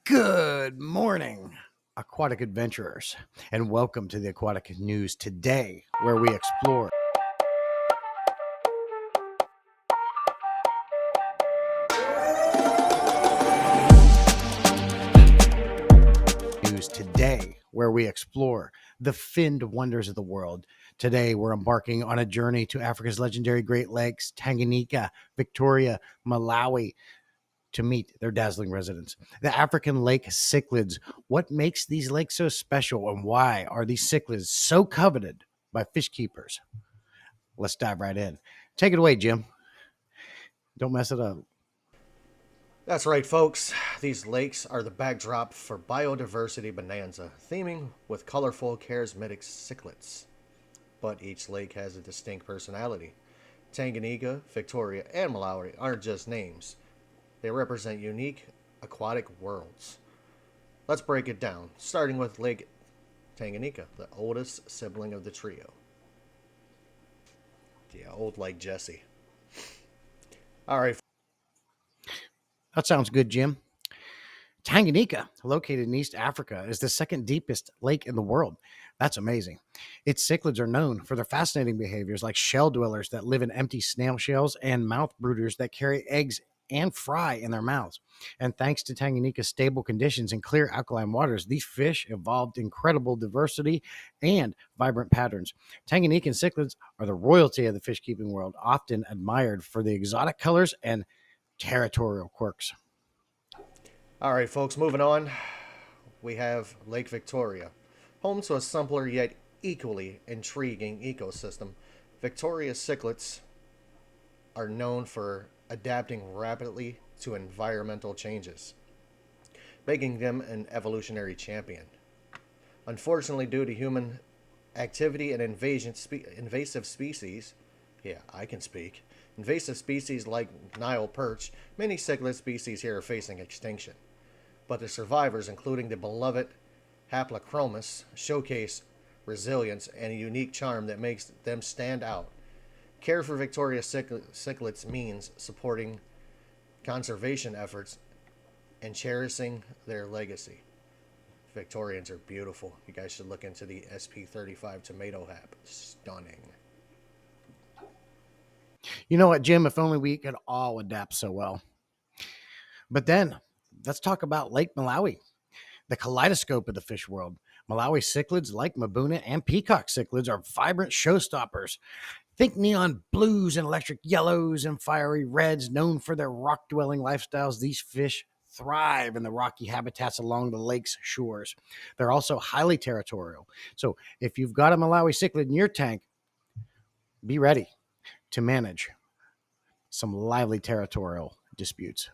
Good morning, aquatic adventurers, and welcome to the Aquatic News Today, where we explore the finned wonders of the world. Today, we're embarking on a journey to Africa's legendary Great Lakes, Tanganyika, Victoria, Malawi, to meet their dazzling residents. The African lake cichlids. What makes these lakes so special, and why are these cichlids so coveted by fish keepers? Let's dive right in. Take it away, Jim. Don't mess it up. That's right, folks. These lakes are the backdrop for biodiversity bonanza, theming with colorful, charismatic cichlids. But each lake has a distinct personality. Tanganyika, Victoria, and Malawi aren't just names, they represent unique aquatic worlds. Let's break it down, starting with Lake Tanganyika, the oldest sibling of the trio. Yeah, old like Jesse. All right. That sounds good, Jim. Tanganyika, located in East Africa, is the second deepest lake in the world. That's amazing. Its cichlids are known for their fascinating behaviors, like shell dwellers that live in empty snail shells and mouth brooders that carry eggs and fry in their mouths. And thanks to Tanganyika's stable conditions and clear alkaline waters, these fish evolved incredible diversity and vibrant patterns. Tanganyikan cichlids are the royalty of the fish keeping world, often admired for the exotic colors and territorial quirks. All right, folks, moving on. We have Lake Victoria, home to a simpler yet equally intriguing ecosystem. Victoria's cichlids are known for adapting rapidly to environmental changes, making them an evolutionary champion. Unfortunately, due to human activity and invasive species, yeah, I can speak, invasive species like Nile perch, many cichlid species here are facing extinction. But the survivors, including the beloved Haplochromis, showcase resilience and a unique charm that makes them stand out. Care for Victoria cichlids means supporting conservation efforts and cherishing their legacy. Victorians are beautiful. You guys should look into the SP35 tomato hap. Stunning. You know what, Jim? If only we could all adapt so well. But then let's talk about Lake Malawi, the kaleidoscope of the fish world. Malawi cichlids, like Mabuna and peacock cichlids, are vibrant showstoppers. Think neon blues and electric yellows and fiery reds. Known for their rock dwelling lifestyles, these fish thrive in the rocky habitats along the lake's shores. They're also highly territorial. So if you've got a Malawi cichlid in your tank, be ready to manage some lively territorial disputes.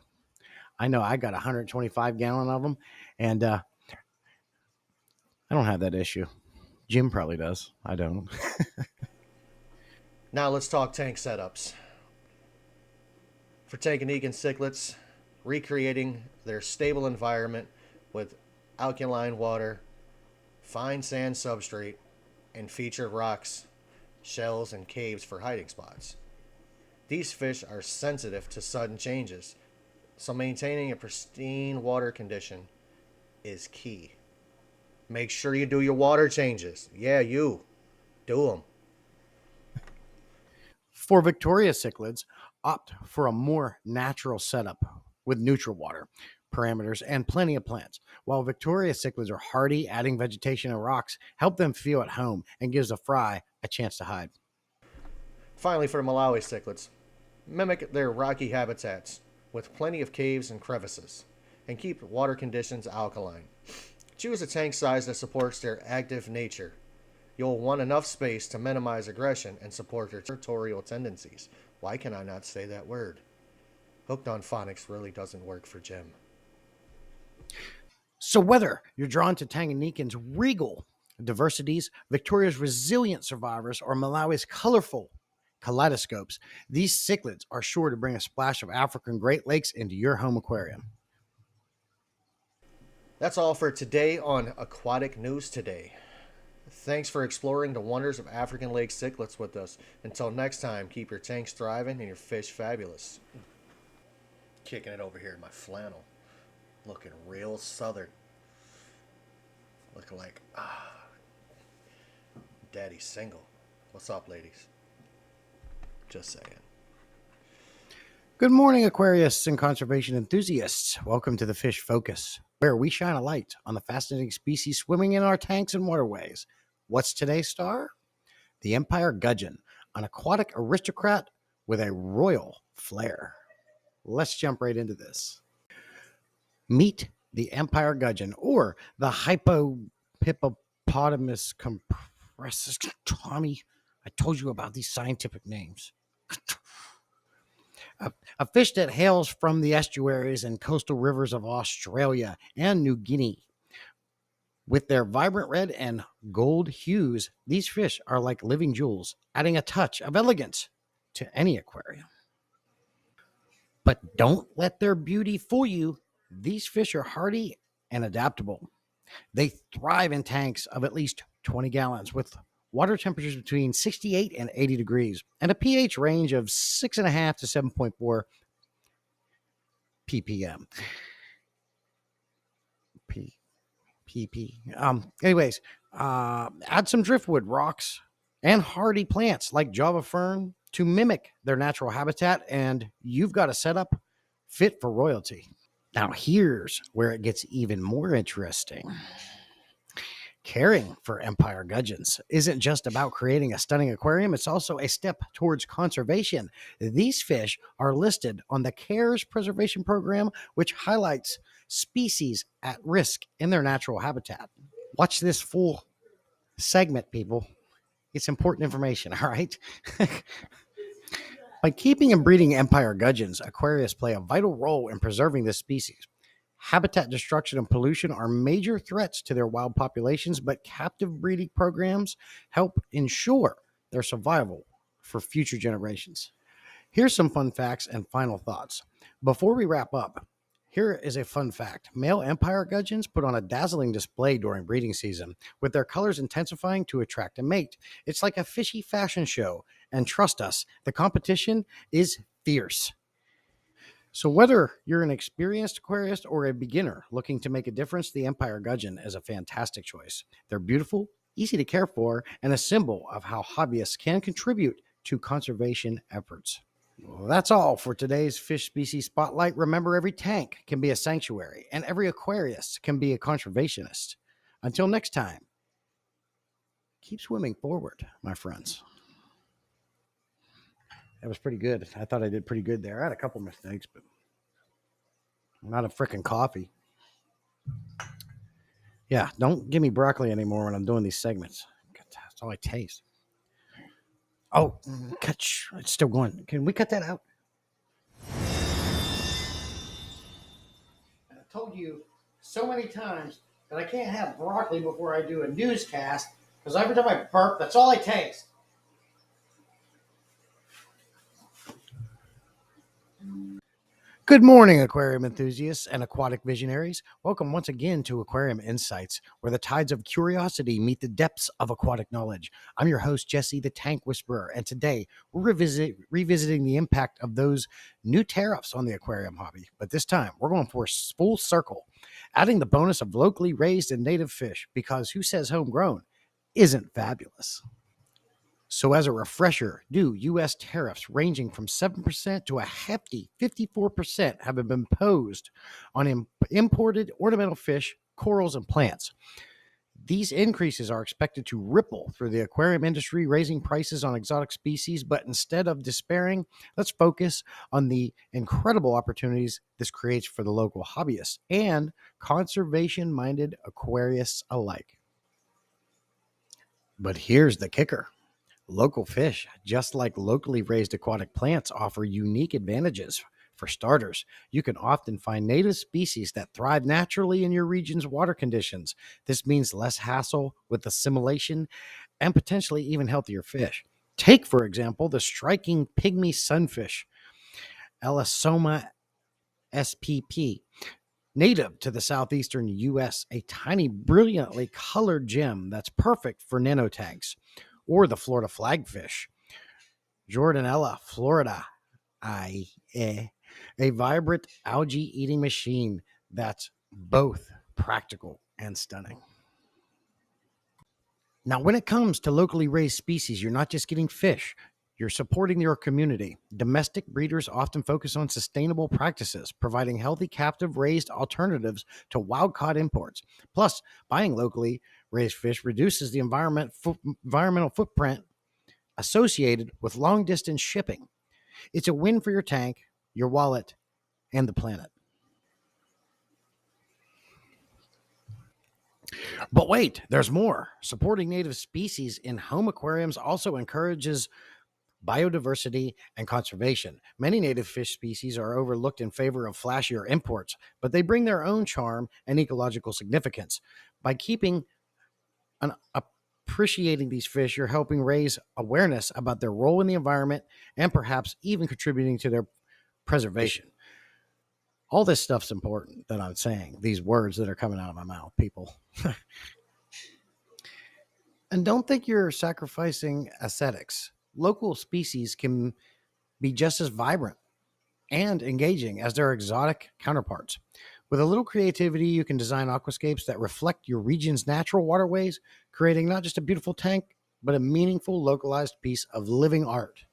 I know I got a 125-gallon of them, and I don't have that issue. Jim probably does. I don't. Now let's talk tank setups. For Tanganyikan cichlids, recreating their stable environment with alkaline water, fine sand substrate, and featured rocks, shells, and caves for hiding spots. These fish are sensitive to sudden changes, so maintaining a pristine water condition is key. Make sure you do your water changes. Yeah, you do them. For Victoria cichlids, opt for a more natural setup with neutral water parameters and plenty of plants. While Victoria cichlids are hardy, adding vegetation and rocks help them feel at home and gives the fry a chance to hide. Finally, for the Malawi cichlids, mimic their rocky habitats with plenty of caves and crevices, and keep water conditions alkaline. Choose a tank size that supports their active nature. You'll want enough space to minimize aggression and support their territorial tendencies. Why can I not say that word? Hooked on phonics really doesn't work for Jim. So whether you're drawn to Tanganyikan's regal diversities, Victoria's resilient survivors, or Malawi's colorful kaleidoscopes, these cichlids are sure to bring a splash of African Great Lakes into your home aquarium. That's all for today on Aquatic News Today. Thanks for exploring the wonders of African lake cichlids with us. Until next time, keep your tanks thriving and your fish fabulous. Kicking it over here in my flannel. Looking real southern. Looking like, daddy's single. What's up, ladies? Just saying. Good morning, aquarists and conservation enthusiasts. Welcome to the Fish Focus, where we shine a light on the fascinating species swimming in our tanks and waterways. What's today's star? The Empire Gudgeon, an aquatic aristocrat with a royal flair. Let's jump right into this. Meet the Empire Gudgeon, or the Hippopotamus compressus. Tommy, I told you about these scientific names. A fish that hails from the estuaries and coastal rivers of Australia and New Guinea. With their vibrant red and gold hues, these fish are like living jewels, adding a touch of elegance to any aquarium. But don't let their beauty fool you. These fish are hardy and adaptable. They thrive in tanks of at least 20 gallons with water temperatures between 68 and 80 degrees and a pH range of 6.5 to 7.4 ppm. Anyways, add some driftwood rocks and hardy plants like Java fern to mimic their natural habitat, and you've got a setup fit for royalty. Now, here's where it gets even more interesting. Caring for Empire Gudgeons isn't just about creating a stunning aquarium, it's also a step towards conservation. These fish are listed on the CARES Preservation Program, which highlights species at risk in their natural habitat. Watch this full segment, people. It's important information, all right? By keeping and breeding Empire Gudgeons, aquarists play a vital role in preserving this species. Habitat destruction and pollution are major threats to their wild populations, but captive breeding programs help ensure their survival for future generations. Here's some fun facts and final thoughts. Before we wrap up, here is a fun fact. Male Empire Gudgeons put on a dazzling display during breeding season, with their colors intensifying to attract a mate. It's like a fishy fashion show, and trust us, the competition is fierce. So whether you're an experienced aquarist or a beginner looking to make a difference, the Empire Gudgeon is a fantastic choice. They're beautiful, easy to care for, and a symbol of how hobbyists can contribute to conservation efforts. Well, that's all for today's Fish Species Spotlight. Remember, every tank can be a sanctuary, and every aquarist can be a conservationist. Until next time, keep swimming forward, my friends. That was pretty good. I thought I did pretty good there. I had a couple mistakes, but not a freaking coffee. Yeah, don't give me broccoli anymore when I'm doing these segments. That's all I taste. Oh, it's still going. Can we cut that out? I told you so many times that I can't have broccoli before I do a newscast because every time I burp, that's all I taste. Good morning, aquarium enthusiasts and aquatic visionaries. Welcome once again to Aquarium Insights, where the tides of curiosity meet the depths of aquatic knowledge. I'm your host, Jesse, the Tank Whisperer, and today we're revisiting the impact of those new tariffs on the aquarium hobby. But this time, we're going for a full circle, adding the bonus of locally raised and native fish, because who says homegrown isn't fabulous? So, as a refresher, new U.S. tariffs ranging from 7% to a hefty 54% have been imposed on imported ornamental fish, corals, and plants. These increases are expected to ripple through the aquarium industry, raising prices on exotic species. But instead of despairing, let's focus on the incredible opportunities this creates for the local hobbyists and conservation minded aquarists alike. But here's the kicker. Local fish, just like locally raised aquatic plants, offer unique advantages. For starters, you can often find native species that thrive naturally in your region's water conditions. This means less hassle with assimilation and potentially even healthier fish. Take, for example, the striking pygmy sunfish, Elasoma spp. Native to the southeastern U.S., a tiny, brilliantly colored gem that's perfect for nanotanks. Or the Florida flagfish, Jordanella florida, a vibrant algae-eating machine that's both practical and stunning. Now, when it comes to locally raised species, you're not just getting fish, you're supporting your community. Domestic breeders often focus on sustainable practices, providing healthy captive raised alternatives to wild caught imports. Plus, buying locally raised fish reduces the environmental footprint associated with long distance shipping. It's a win for your tank, your wallet, and the planet. But wait, there's more. Supporting native species in home aquariums also encourages biodiversity and conservation. Many native fish species are overlooked in favor of flashier imports, but they bring their own charm and ecological significance. By keeping and appreciating these fish, you're helping raise awareness about their role in the environment and perhaps even contributing to their preservation. All this stuff's important that I'm saying, these words that are coming out of my mouth, people. And don't think you're sacrificing aesthetics. Local species can be just as vibrant and engaging as their exotic counterparts. With a little creativity, you can design aquascapes that reflect your region's natural waterways, creating not just a beautiful tank, but a meaningful, localized piece of living art.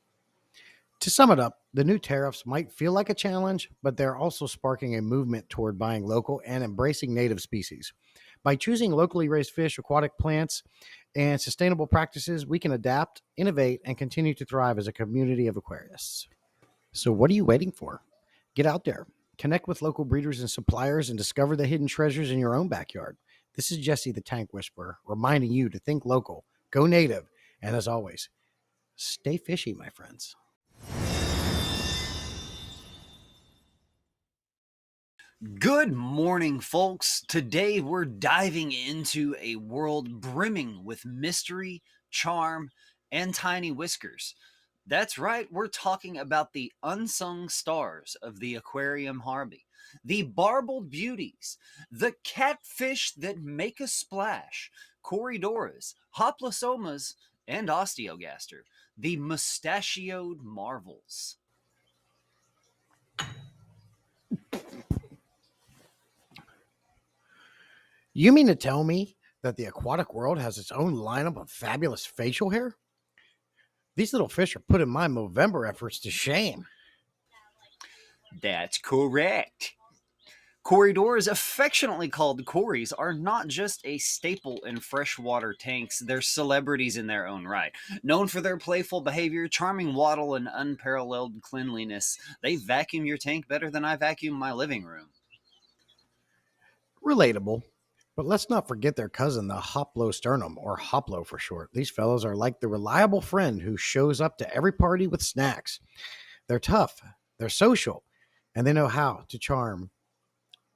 To sum it up, the new tariffs might feel like a challenge, but they're also sparking a movement toward buying local and embracing native species. By choosing locally raised fish, aquatic plants, and sustainable practices, we can adapt, innovate, and continue to thrive as a community of aquarists. So, what are you waiting for? Get out there, connect with local breeders and suppliers, and discover the hidden treasures in your own backyard. This is Jesse the Tank Whisperer, reminding you to think local, go native, and as always, stay fishy, my friends. Good morning, folks. Today we're diving into a world brimming with mystery, charm, and tiny whiskers. That's right, we're talking about the unsung stars of the aquarium hobby, the barbelled beauties, the catfish that make a splash, Corydoras, hoplosomas, and osteogaster, the mustachioed marvels. You mean to tell me that the aquatic world has its own lineup of fabulous facial hair? These little fish are putting my Movember efforts to shame. That's correct. Corridors, affectionately called Corys, are not just a staple in freshwater tanks, they're celebrities in their own right. Known for their playful behavior, charming waddle, and unparalleled cleanliness, they vacuum your tank better than I vacuum my living room. Relatable. But let's not forget their cousin, the Hoplosternum, or Hoplo for short. These fellows are like the reliable friend who shows up to every party with snacks. They're tough, they're social, and they know how to charm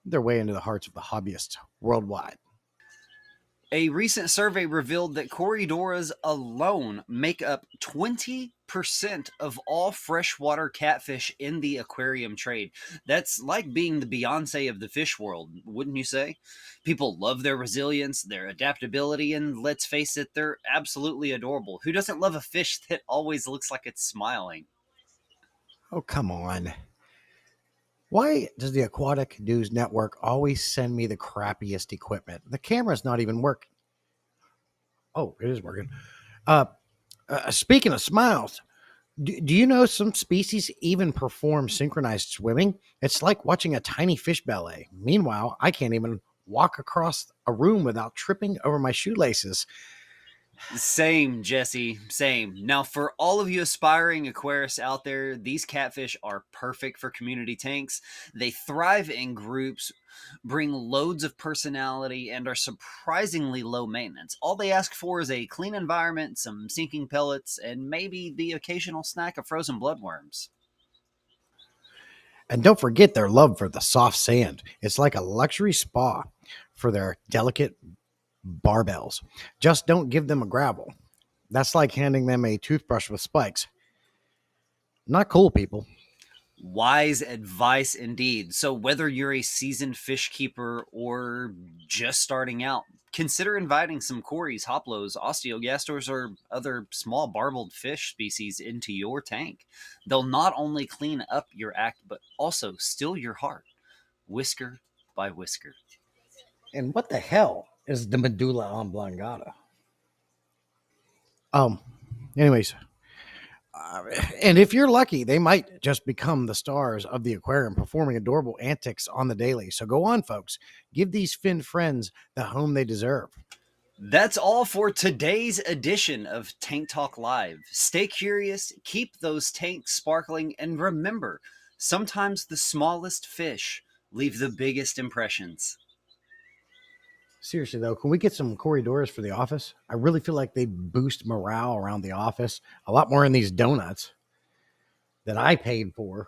their way into the hearts of the hobbyists worldwide. A recent survey revealed that Corydoras alone make up 20% of all freshwater catfish in the aquarium trade. That's like being the Beyonce of the fish world, wouldn't you say? People love their resilience, their adaptability, and let's face it, they're absolutely adorable. Who doesn't love a fish that always looks like it's smiling? Oh, come on. Why does the Aquatic News Network always send me the crappiest equipment? The camera's not even working. Oh, it is working. Uh, Speaking of smiles, do you know some species even perform synchronized swimming? It's like watching a tiny fish ballet. Meanwhile, I can't even walk across a room without tripping over my shoelaces. Same, Jesse. Same. Now, for all of you aspiring aquarists out there, these catfish are perfect for community tanks. They thrive in groups, bring loads of personality, and are surprisingly low maintenance. All they ask for is a clean environment, some sinking pellets, and maybe the occasional snack of frozen bloodworms. And don't forget their love for the soft sand. It's like a luxury spa for their delicate barbells. Just don't give them a gravel. That's like handing them a toothbrush with spikes. Not cool, people. Wise advice indeed. So, whether you're a seasoned fish keeper or just starting out, consider inviting some cories, hoplos, osteogastors, or other small barbelled fish species into your tank. They'll not only clean up your act, but also still your heart, whisker by whisker. And what the hell is the medulla oblongata? Um, anyways, and if you're lucky, they might just become the stars of the aquarium, performing adorable antics on the daily. So go on, folks. Give these fin friends the home they deserve. That's all for today's edition of Tank Talk Live. Stay curious, keep those tanks sparkling, and remember, sometimes the smallest fish leave the biggest impressions. Seriously, though, can we get some Corydoras for the office? I really feel like they boost morale around the office a lot more in these donuts that I paid for.